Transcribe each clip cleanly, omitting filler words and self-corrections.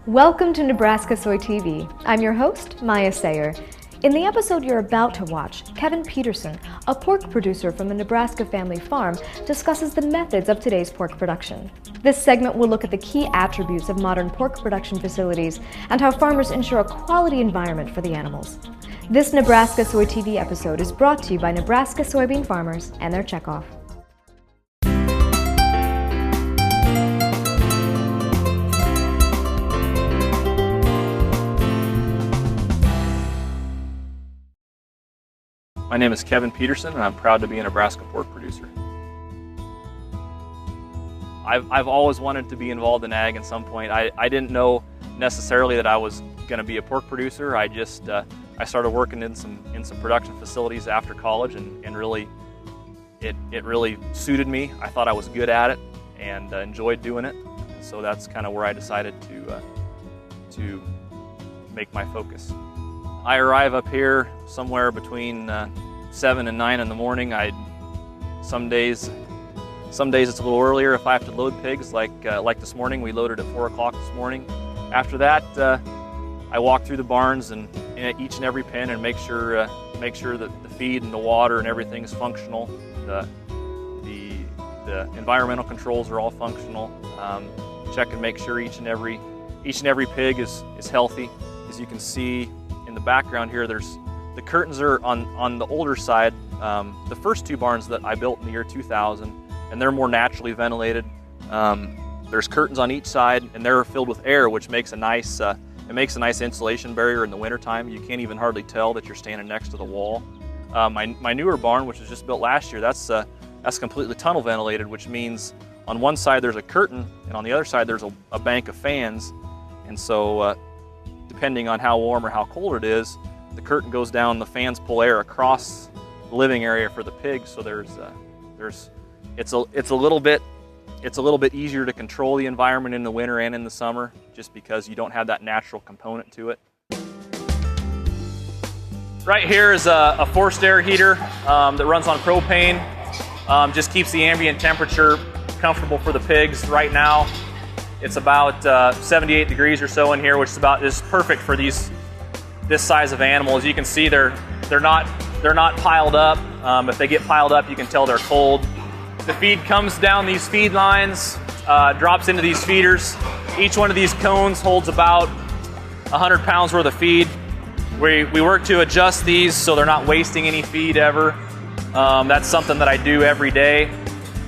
Welcome to Nebraska Soy TV. I'm your host, Maya Sayer. In the episode you're about to watch, Kevin Peterson, a pork producer from the Nebraska family farm, discusses the methods of today's pork production. This segment will look at the key attributes of modern pork production facilities and how farmers ensure a quality environment for the animals. This Nebraska Soy TV episode is brought to you by Nebraska soybean farmers and their checkoff. My name is Kevin Peterson, and I'm proud to be a Nebraska pork producer. I've always wanted to be involved in ag at some point. I didn't know necessarily that I was going to be a pork producer. I started working in some production facilities after college, and really, it really suited me. I thought I was good at it and enjoyed doing it. So that's kind of where I decided to make my focus. I arrive up here somewhere between 7 and 9 in the morning. Some days it's a little earlier if I have to load pigs, like this morning. We loaded at 4 o'clock this morning. After that, I walk through the barns and in each and every pen and make sure that the feed and the water and everything is functional. The environmental controls are all functional. Check and make sure each and every pig is healthy. As you can see in the background here, the curtains are on the older side. The first 2 barns that I built in the year 2000, and they're more naturally ventilated. There's curtains on each side, and they're filled with air, which makes a nice insulation barrier in the wintertime. You can't even hardly tell that you're standing next to the wall. My newer barn, which was just built last year, that's completely tunnel ventilated, which means on one side there's a curtain, and on the other side there's a bank of fans. And so depending on how warm or how cold it is, the curtain goes down, the fans pull air across the living area for the pigs. So it's a little bit easier to control the environment in the winter and in the summer, just because you don't have that natural component to it. Right here is a forced air heater that runs on propane. Just keeps the ambient temperature comfortable for the pigs. Right now, it's about 78 degrees or so in here, which is perfect for this size of animal. As you can see, they're not piled up. If they get piled up, you can tell they're cold. The feed comes down these feed lines, drops into these feeders. Each one of these cones holds about 100 pounds worth of feed. We work to adjust these so they're not wasting any feed ever. That's something that I do every day,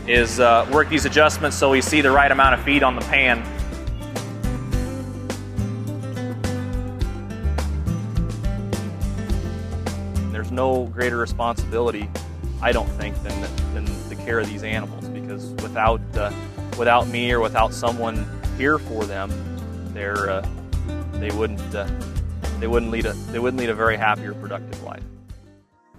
is work these adjustments so we see the right amount of feed on the pan. There's no greater responsibility, I don't think, than the care of these animals, because without me or without someone here for them, they wouldn't lead a very happy or productive life.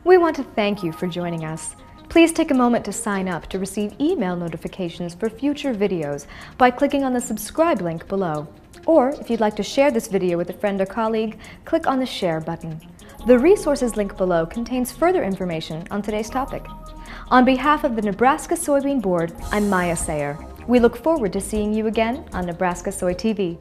We want to thank you for joining us. Please take a moment to sign up to receive email notifications for future videos by clicking on the subscribe link below. Or if you'd like to share this video with a friend or colleague, click on the share button. The resources link below contains further information on today's topic. On behalf of the Nebraska Soybean Board, I'm Maya Sayer. We look forward to seeing you again on Nebraska Soy TV.